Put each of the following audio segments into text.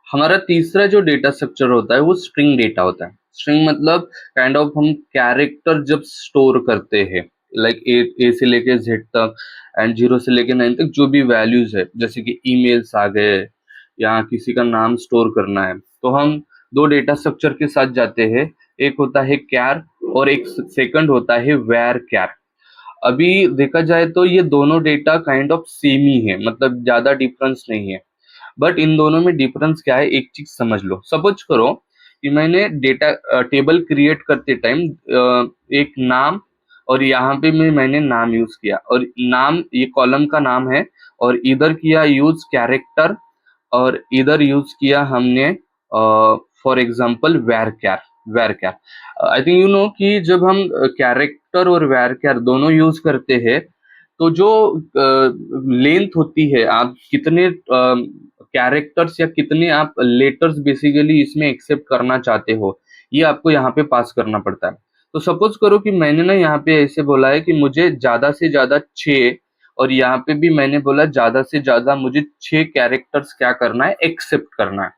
हमारा तीसरा जो डेटा स्ट्रक्चर होता है वो स्ट्रिंग डेटा होता है। स्ट्रिंग मतलब काइंड ऑफ हम कैरेक्टर जब स्टोर करते हैं, लाइक ए से लेके जेड तक एंड 0 से लेके 9 तक जो भी वैल्यूज है, जैसे कि ईमेल्स आ गए या किसी का नाम स्टोर करना है, तो हम दो डेटा स्ट्रक्चर के साथ जाते हैं। एक होता है कैर और एक सेकंड होता है वेर कैर। अभी देखा जाए तो ये दोनों डेटा काइंड ऑफ सेम ही है, मतलब ज्यादा डिफरेंस नहीं है। बट इन दोनों में डिफरेंस क्या है, एक चीज समझ लो। सपोज करो कि मैंने डेटा टेबल क्रिएट करते टाइम एक नाम, और यहाँ पे मैंने नाम यूज किया, और नाम ये कॉलम का नाम है, और इधर किया यूज कैरेक्टर, और इधर यूज किया हमने for example varchar. I think you know कि जब हम कैरेक्टर और वेर कैर दोनों यूज करते हैं, तो जो लेंथ होती है, आप कितने कैरेक्टर्स या कितने आप लेटर्स बेसिकली इसमें एक्सेप्ट करना चाहते हो, ये आपको यहाँ पे पास करना पड़ता है। तो सपोज करो कि मैंने ना यहाँ पे ऐसे बोला है कि मुझे ज्यादा से ज्यादा 6, और यहाँ पे भी मैंने बोला ज्यादा से ज्यादा मुझे 6 कैरेक्टर्स क्या करना है, एक्सेप्ट करना है।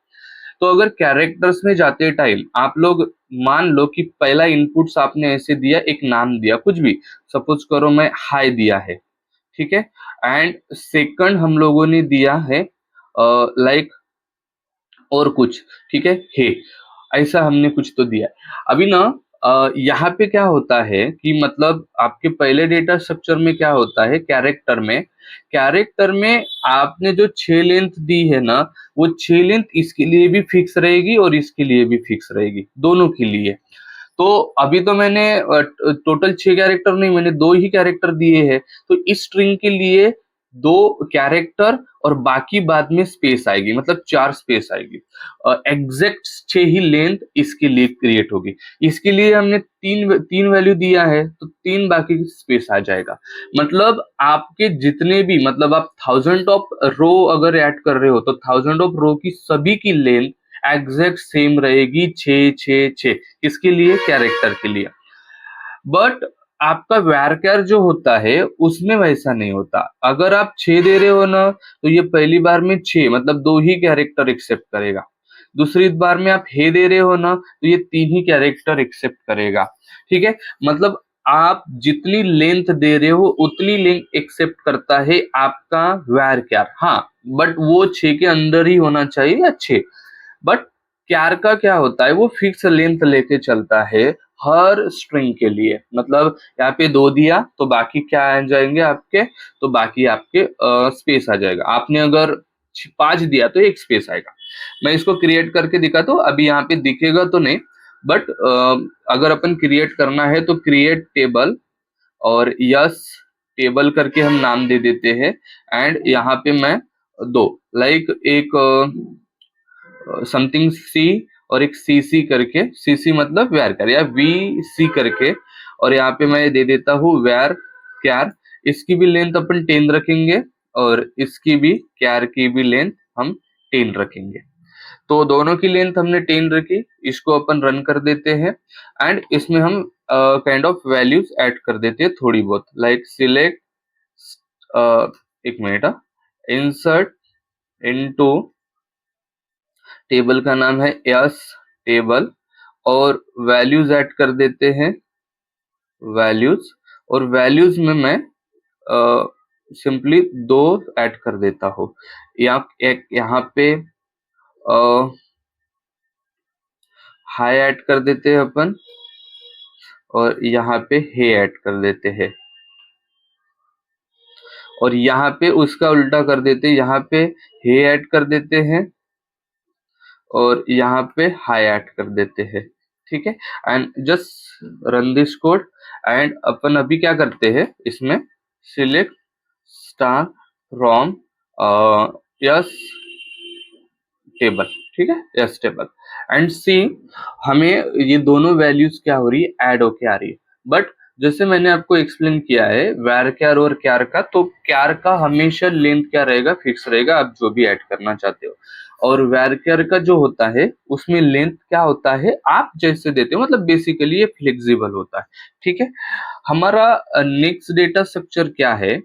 तो अगर कैरेक्टर्स में जाते टाइम आप लोग मान लो कि पहला इनपुट्स आपने ऐसे दिया, एक नाम दिया कुछ भी, सपोज करो मैं हाय दिया है, ठीक है। एंड सेकंड हम लोगों ने दिया है लाइक और कुछ, ठीक है, हे, ऐसा हमने कुछ तो दिया है। अभी ना यहाँ पे क्या होता है कि मतलब आपके पहले डेटा स्ट्रक्चर में क्या होता है, कैरेक्टर में आपने जो 6 लेंथ दी है ना, वो 6 लेंथ इसके लिए भी फिक्स रहेगी और इसके लिए भी फिक्स रहेगी, दोनों के लिए। तो अभी तो मैंने टोटल 6 कैरेक्टर नहीं, मैंने 2 ही कैरेक्टर दिए हैं, तो इस स्ट्रिंग के लिए 2 कैरेक्टर और बाकी बाद में स्पेस आएगी, मतलब 4 स्पेस आएगी। एग्जैक्ट 6 ही लेंथ इसके लिए क्रिएट होगी। इसके लिए हमने तीन तीन वैल्यू दिया है, तो 3 बाकी स्पेस आ जाएगा। मतलब आपके जितने भी, मतलब आप 1000 ऑफ रो अगर ऐड कर रहे हो, तो 1000 ऑफ रो की सभी की लेंथ एग्जैक्ट सेम रहेगी, 6 6 6। किसके लिए, कैरेक्टर के लिए। बट आपका varchar जो होता है उसमें वैसा नहीं होता। अगर आप 6 दे रहे हो ना, तो ये पहली बार में 6 मतलब 2 ही कैरेक्टर एक्सेप्ट करेगा। दूसरी बार में आप हे दे रहे हो ना, तो ये 3 ही कैरेक्टर एक्सेप्ट करेगा, ठीक है। मतलब आप जितनी लेंथ दे रहे हो उतनी लेंथ एक्सेप्ट करता है आपका varchar। हाँ, बट वो 6 के अंदर ही होना चाहिए, अच्छे। बट क्यार का क्या होता है, वो फिक्स लेंथ लेके चलता है हर स्ट्रिंग के लिए। मतलब यहाँ पे 2 दिया तो बाकी क्या आ जाएंगे आपके, तो बाकी आपके स्पेस आ जाएगा। आपने अगर 5 दिया तो एक स्पेस आएगा। मैं इसको क्रिएट करके दिखाता हूँ, अभी यहाँ पे दिखेगा तो नहीं, बट अगर अपन क्रिएट करना है तो क्रिएट टेबल, और यस टेबल करके हम नाम दे देते हैं। एंड यहाँ पे मैं 2 लाइक एक समथिंग सी और एक सी सी करके, सी सी मतलब वेर कैर, या वी सी करके, और यहाँ पे मैं दे देता हूँ वेर कैर। इसकी भी लेंथ अपन 10 रखेंगे, और इसकी भी कैर की भी लेंथ हम 10 रखेंगे। तो दोनों की लेंथ हमने 10 रखी, इसको अपन रन कर देते हैं। एंड इसमें हम काइंड ऑफ वैल्यूज ऐड कर देते हैं थोड़ी बहुत, लाइक सिलेक्ट, एक मिनट, इंसर्ट इनटू, टेबल का नाम है यस टेबल, और वैल्यूज ऐड कर देते हैं, वैल्यूज। और वैल्यूज में मैं सिंपली 2 ऐड कर देता हूँ। यहाँ पे हाई ऐड कर देते हैं अपन, और यहाँ पे हे ऐड कर देते हैं, और यहाँ पे उसका उल्टा कर देते हैं, यहाँ पे हे ऐड कर देते हैं, और यहाँ पे हाई ऐड कर देते हैं, ठीक है। And just run this code. And अपन अभी क्या करते हैं, इसमें select star from S table, ठीक है, यस टेबल। एंड सी, हमें ये दोनों वैल्यूज क्या हो रही है, ऐड होके आ रही है। बट जैसे मैंने आपको एक्सप्लेन किया है varchar और क्यार का, तो क्यार का हमेशा लेंथ क्या रहेगा, फिक्स रहेगा, आप जो भी ऐड करना चाहते हो। और varchar का जो होता है उसमें लेंथ क्या होता है, आप जैसे देते हो, मतलब बेसिकली ये फ्लेक्सिबल होता है, ठीक है। हमारा नेक्स्ट डेटा स्ट्रक्चर क्या है,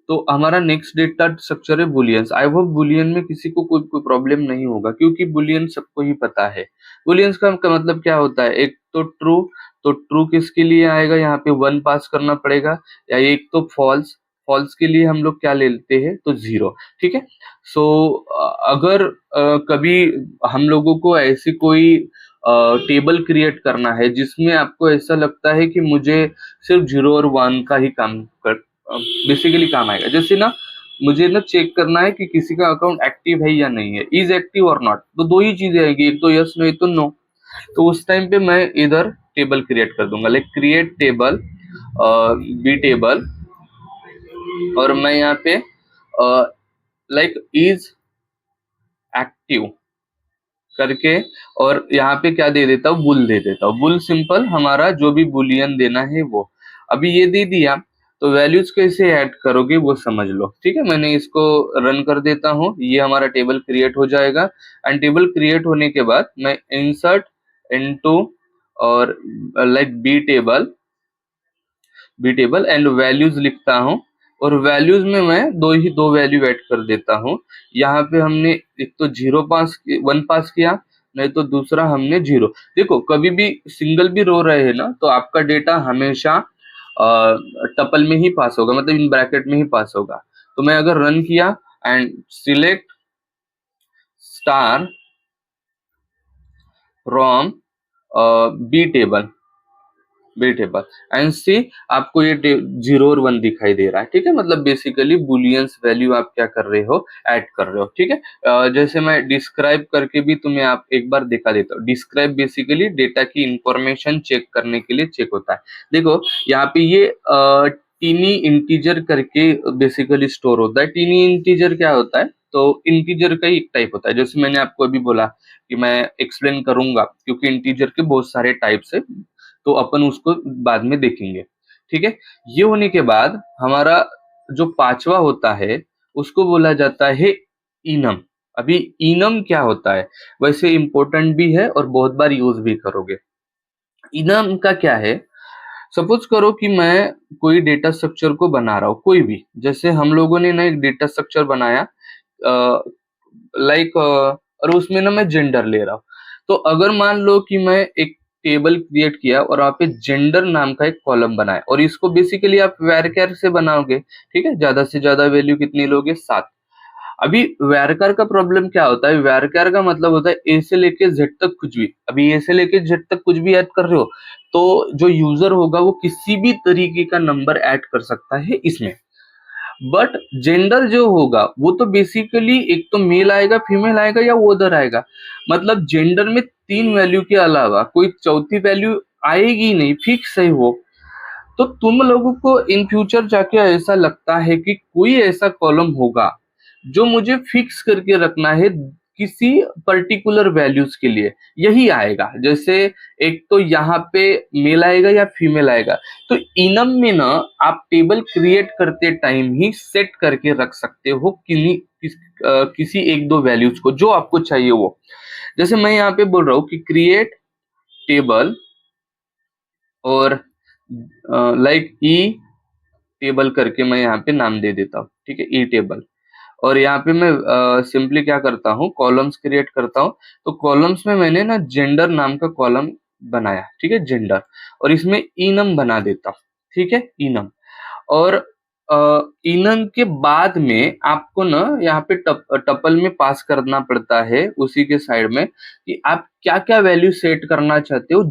तो हमारा नेक्स्ट डेटा स्ट्रक्चर है बुलियंस। आई होप बुलियन में किसी को कोई कोई प्रॉब्लम नहीं होगा, क्योंकि बुलियन सबको ही पता है। बुलियंस का मतलब क्या होता है, एक तो ट्रू, तो ट्रू किसके लिए आएगा, यहाँ पे 1 पास करना पड़ेगा, या एक तो फॉल्स, फॉल्स के लिए हम लोग क्या ले लेते हैं, तो 0। ठीक है। सो अगर कभी हम लोगों को ऐसी कोई टेबल क्रिएट करना है जिसमें आपको ऐसा लगता है कि मुझे सिर्फ 0 और 1 का ही काम कर बेसिकली काम आएगा, जैसे ना मुझे ना चेक करना है कि किसी का अकाउंट एक्टिव है या नहीं है, इज एक्टिव और नॉट, तो दो ही चीजें आएगी, एक तो यस नहीं तो नो। तो उस टाइम पे मैं इधर टेबल क्रिएट कर दूंगा, like create table B table, और मैं यहाँ पे लाइक इज एक्टिव करके, और यहाँ पे क्या दे देता हूँ, बुल दे देता हूँ। बुल सिंपल, हमारा जो भी बुलियन देना है वो। अभी ये दे दिया, तो वैल्यूज कैसे ऐड करोगे वो समझ लो। ठीक है, मैंने इसको रन कर देता हूँ, ये हमारा टेबल क्रिएट हो जाएगा। एंड टेबल क्रिएट होने के बाद मैं इंसर्ट इनटू और like B table and values लिखता हूँ, और वैल्यूज में मैं दो वैल्यू ऐड कर देता हूँ। यहाँ पे हमने एक तो 1 पास किया, नहीं तो दूसरा हमने 0। देखो कभी भी सिंगल भी रो रहे हैं ना, तो आपका डेटा हमेशा टपल में ही पास होगा, मतलब इन ब्रैकेट में ही पास होगा। तो मैं अगर रन किया and select star from B table and C, आपको ये 0 और 1 दिखाई दे रहा है। ठीक है, मतलब बेसिकली बुलियंस वैल्यू आप क्या कर रहे हो, ऐड कर रहे हो। ठीक है, जैसे मैं डिस्क्राइब करके भी तुम्हें आप एक बार दिखा देता हूँ। डिस्क्राइब बेसिकली डेटा की इंफॉर्मेशन चेक करने के लिए चेक होता है। देखो यहाँ पे ये टीनी इंटीजर करके बेसिकली स्टोर होता है। टीनी इंटीजर क्या होता है, तो इंटीजर का ही एक टाइप होता है, जैसे मैंने आपको अभी बोला कि मैं एक्सप्लेन करूंगा, क्योंकि इंटीजर के बहुत सारे टाइप्स है, तो अपन उसको बाद में देखेंगे। ठीक है, ये होने के बाद हमारा जो पांचवा होता है उसको बोला जाता है इनम। अभी इनम क्या होता है, वैसे इंपॉर्टेंट भी है और बहुत बार यूज भी करोगे। इनम का क्या है, सपोज करो कि मैं कोई डेटा स्ट्रक्चर को बना रहा हूँ, कोई भी, जैसे हम लोगों ने ना एक डेटा स्ट्रक्चर बनाया लाइक, और उसमें ना मैं जेंडर ले रहा हूँ। तो अगर मान लो कि मैं एक टेबल क्रिएट किया और वहां पे जेंडर नाम का एक कॉलम बनाया, और इसको बेसिकली आप वैरकर से बनाओगे। ठीक है, ज्यादा से ज्यादा वैल्यू कितनी लोगे, 7। अभी वैरकर का प्रॉब्लम क्या होता है, वैरकर का मतलब होता है ए से लेके जेड तक कुछ भी। अभी ए से लेके जेड तक कुछ भी ऐड कर रहे हो, तो जो यूजर होगा वो किसी भी तरीके का नंबर ऐड कर सकता है इसमें। बट जेंडर जो होगा वो तो बेसिकली एक तो मेल आएगा, फीमेल आएगा, या वो अदर आएगा। मतलब जेंडर में 3 वैल्यू के अलावा कोई चौथी वैल्यू आएगी नहीं, फिक्स है वो। तो तुम लोगों को इन फ्यूचर जाके ऐसा लगता है कि कोई ऐसा कॉलम होगा जो मुझे फिक्स करके रखना है किसी पर्टिकुलर वैल्यूज के लिए, यही आएगा। जैसे एक तो यहाँ पे मेल आएगा या फीमेल आएगा। तो इनम में ना आप टेबल क्रिएट करते टाइम ही सेट करके रख सकते हो किसी एक दो वैल्यूज को जो आपको चाहिए वो। जैसे मैं यहाँ पे बोल रहा हूँ कि क्रिएट टेबल और लाइक ई टेबल करके मैं यहाँ पे नाम दे देता हूँ। ठीक है, ई टेबल। और यहाँ पे मैं सिंपली क्या करता हूँ, कॉलम्स क्रिएट करता हूँ। तो कॉलम्स में मैंने ना जेंडर नाम का कॉलम बनाया। ठीक है, जेंडर, और इसमें इनम बना देता हूँ। ठीक है, इनम। और इनम के बाद में आपको ना यहाँ पे टपल में पास करना पड़ता है उसी के साइड में, कि आप क्या क्या वैल्यू सेट करना चाहते हो,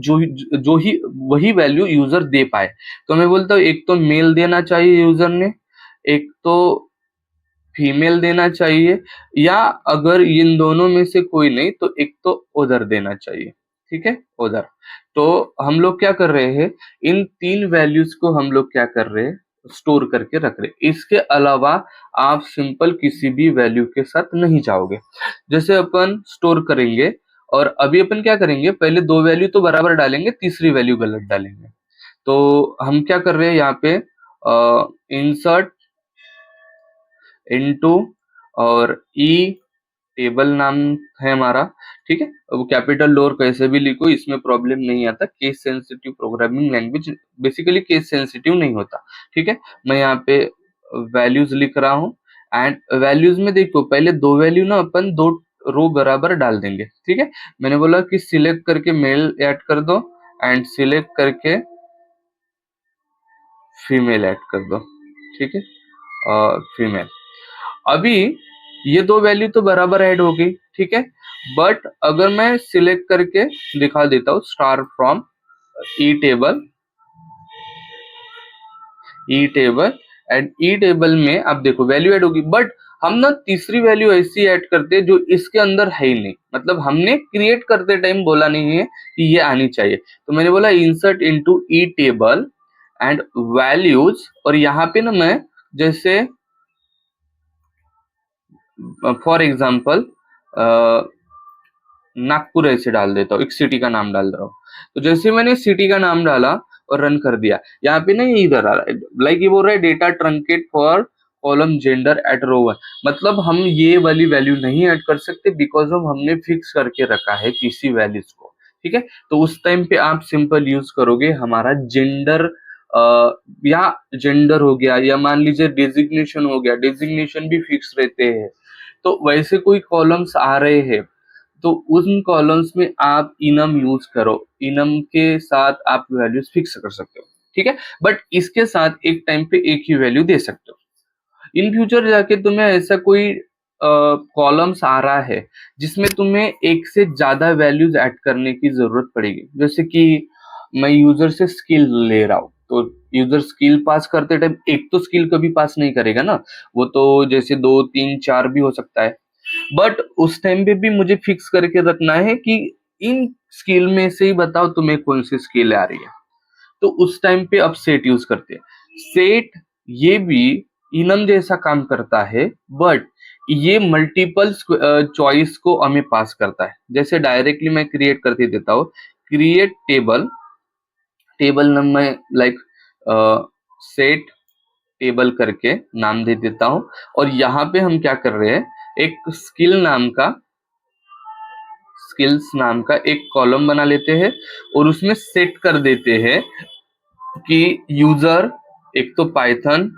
जो ही वही वैल्यू यूजर दे पाए। तो मैं बोलता हूँ एक तो मेल देना चाहिए यूजर ने, एक तो फीमेल देना चाहिए, या अगर इन दोनों में से कोई नहीं तो एक तो उधर देना चाहिए। ठीक है, उधर। तो हम लोग क्या कर रहे हैं, इन 3 वैल्यूज को हम लोग क्या कर रहे हैं, स्टोर करके रख रहे हैं। इसके अलावा आप सिंपल किसी भी वैल्यू के साथ नहीं जाओगे। जैसे अपन स्टोर करेंगे, और अभी अपन क्या करेंगे, पहले 2 वैल्यू तो बराबर डालेंगे, तीसरी वैल्यू गलत डालेंगे। तो हम क्या कर रहे हैं यहाँ पे, इंसर्ट इनटू और ई टेबल नाम है हमारा। ठीक है, वो कैपिटल लोअर कैसे भी लिखो, इसमें प्रॉब्लम नहीं आता। Case sensitive programming language basically case sensitive नहीं होता। ठीक है, मैं यहाँ पे वैल्यूज लिख रहा हूँ। एंड वैल्यूज में देखो पहले दो वैल्यू ना अपन दो रो बराबर डाल देंगे, ठीक है। मैंने बोला कि सिलेक्ट करके मेल ऐड कर दो एंड सिलेक्ट करके फीमेल ऐड कर दो, ठीक है, फीमेल। अभी ये दो वैल्यू तो बराबर ऐड हो गई, ठीक है। बट अगर मैं सिलेक्ट करके दिखा देता हूँ star from E table, E table and E table में आप देखो वैल्यू ऐड होगी। बट हम ना तीसरी वैल्यू ऐसी ऐड करते हैं जो इसके अंदर है ही नहीं, मतलब हमने क्रिएट करते टाइम बोला नहीं है कि ये आनी चाहिए। तो मैंने बोला insert into E table and values, और यहाँ पे ना मैं जैसे फॉर एग्जाम्पल नागपुर ऐसे डाल देता हूँ, एक सिटी का नाम डाल रहा हूँ। तो जैसे मैंने सिटी का नाम डाला और रन कर दिया, यहाँ पे ना ये इधर आ रहा है, लाइक ये बोल रहा है data truncate for column gender at row one. मतलब हम ये वाली वैल्यू नहीं ऐड कर सकते बिकॉज ऑफ हमने फिक्स करके रखा है किसी वैल्यूज को, ठीक है। तो उस टाइम पे आप सिंपल यूज करोगे हमारा जेंडर, या जेंडर हो गया, या मान लीजिए डेजिग्नेशन हो गया, डेजिग्नेशन भी फिक्स रहते हैं। तो वैसे कोई कॉलम्स आ रहे हैं तो उन कॉलम्स में आप इनम यूज करो, इनम के साथ आप वैल्यूज फिक्स कर सकते हो, ठीक है। बट इसके साथ एक टाइम पे एक ही वैल्यू दे सकते हो। इन फ्यूचर जाके तुम्हें ऐसा कोई कॉलम्स आ रहा है जिसमें तुम्हें एक से ज्यादा वैल्यूज ऐड करने की जरूरत पड़ेगी, जैसे कि मैं यूजर से स्किल ले रहा हूँ, तो यूजर स्किल पास करते टाइम एक तो स्किल कभी पास नहीं करेगा ना, वो तो जैसे दो तीन चार भी हो सकता है। बट उस टाइम पे भी मुझे फिक्स करके रखना है कि इन स्किल में से ही बताओ तुम्हें कौन सी स्किल आ रही है। तो उस टाइम पे अब सेट यूज करते हैं। सेट ये भी इनम जैसा काम करता है, बट ये मल्टीपल चॉइस को हमें पास करता है। जैसे डायरेक्टली मैं क्रिएट करके देता हूँ, क्रिएट टेबल, टेबल नाम में लाइक सेट टेबल करके नाम दे देता हूँ। और यहाँ पे हम क्या कर रहे हैं, एक स्किल्स नाम का एक कॉलम बना लेते हैं और उसमें सेट कर देते हैं कि यूजर एक तो पाइथन,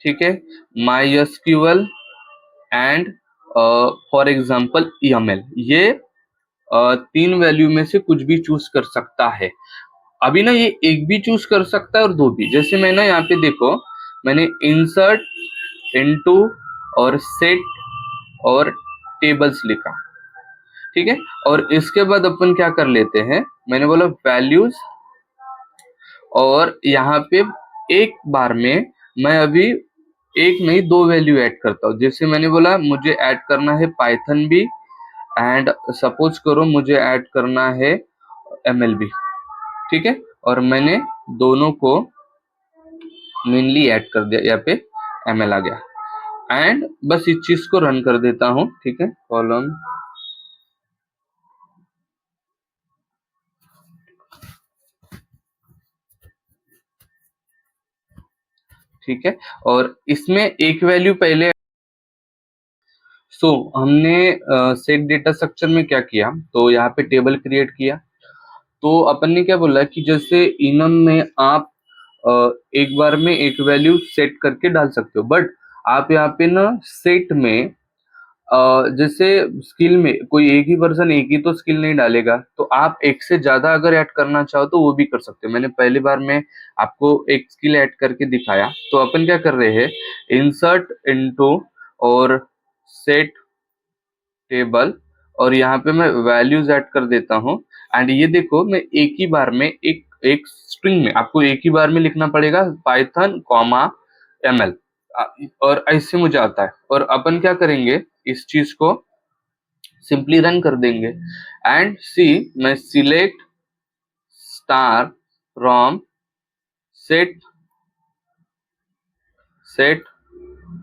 ठीक है, my SQL and for example EML, ये तीन वैल्यू में से कुछ भी चूज कर सकता है। अभी ना ये एक भी चूज कर सकता है और दो भी। जैसे मैं ना यहाँ पे देखो मैंने इंसर्ट इनटू और सेट और टेबल्स लिखा, ठीक है। और इसके बाद अपन क्या कर लेते हैं, मैंने बोला वैल्यूज, और यहाँ पे एक बार में मैं अभी एक नहीं दो वैल्यू ऐड करता हूँ। जैसे मैंने बोला मुझे ऐड करना है पाइथन भी एंड सपोज करो मुझे ऐड करना है एमएल भी, ठीक है। और मैंने दोनों को मेनली ऐड कर दिया, यहाँ पे एमएल आ गया एंड बस इस चीज को रन कर देता हूँ, ठीक है। कॉलम, ठीक है। और इसमें एक वैल्यू पहले हमने सेट डेटा स्ट्रक्चर में क्या किया, तो यहाँ पे टेबल क्रिएट किया। तो अपन ने क्या बोला कि जैसे इनम में आप एक बार में एक वैल्यू सेट करके डाल सकते हो, बट आप यहाँ पे ना सेट में जैसे स्किल में कोई एक ही पर्सन एक ही तो स्किल नहीं डालेगा, तो आप एक से ज्यादा अगर ऐड करना चाहो तो वो भी कर सकते हो। मैंने पहली बार में आपको एक स्किल ऐड करके दिखाया। तो अपन क्या कर रहे हैं, इंसर्ट इनटू और सेट टेबल, और यहाँ पे मैं वैल्यूज ऐड कर देता हूँ। एंड ये देखो मैं एक ही बार में एक एक स्ट्रिंग में आपको एक ही बार में लिखना पड़ेगा पाइथन कॉमा एमएल, और ऐसे मुझे आता है। और अपन क्या करेंगे, इस चीज को सिंपली रन कर देंगे एंड सी मैं select star from set set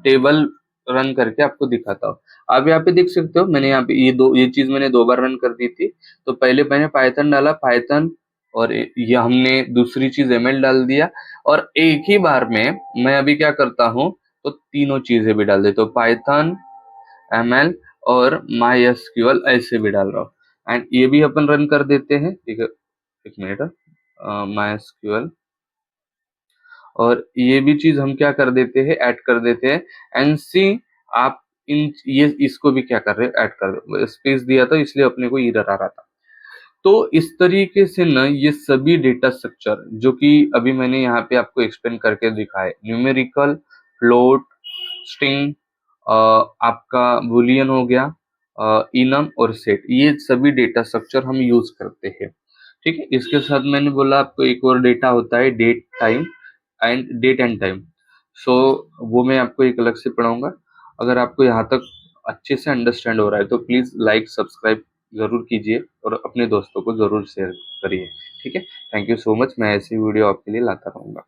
table run करके आपको दिखाता हूँ। आप यहाँ पे देख सकते हो मैंने यहाँ पे ये चीज मैंने दो बार रन कर दी थी। तो पहले मैंने पाइथन डाला, पाइथन, और ये हमने दूसरी चीज एमएल डाल दिया। और एक ही बार में मैं अभी क्या करता हूँ, तो तीनों चीजें भी डाल देता हूँ, पाइथन, एमएल और माई एसक्यूएल ऐसे भी डाल रहा हूँ। एंड ये भी अपन रन कर देते हैं, ठीक है, एक मिनट, माई एसक्यूएल और ये भी चीज हम क्या कर देते हैं, ऐड कर देते हैं। एंड सी आप इन ये इसको भी क्या कर रहे हैं, ऐड कर रहे हो। स्पेस दिया था इसलिए अपने को एरर आ रहा था। तो इस तरीके से ना ये सभी डेटा स्ट्रक्चर जो कि अभी मैंने यहाँ पे आपको एक्सप्लेन करके दिखाए, न्यूमेरिकल, फ्लोट, स्ट्रिंग, आपका बूलियन हो गया, इनम और सेट, ये सभी डेटा स्ट्रक्चर हम यूज करते हैं। ठीक है, इसके साथ मैंने बोला आपको एक और डेटा होता है डेट एंड टाइम। सो वो मैं आपको एक अलग से पढ़ाऊंगा। अगर आपको यहाँ तक अच्छे से अंडरस्टैंड हो रहा है तो प्लीज लाइक सब्सक्राइब जरूर कीजिए और अपने दोस्तों को जरूर शेयर करिए। ठीक है, थैंक यू सो मच। मैं ऐसी वीडियो आपके लिए लाता रहूंगा।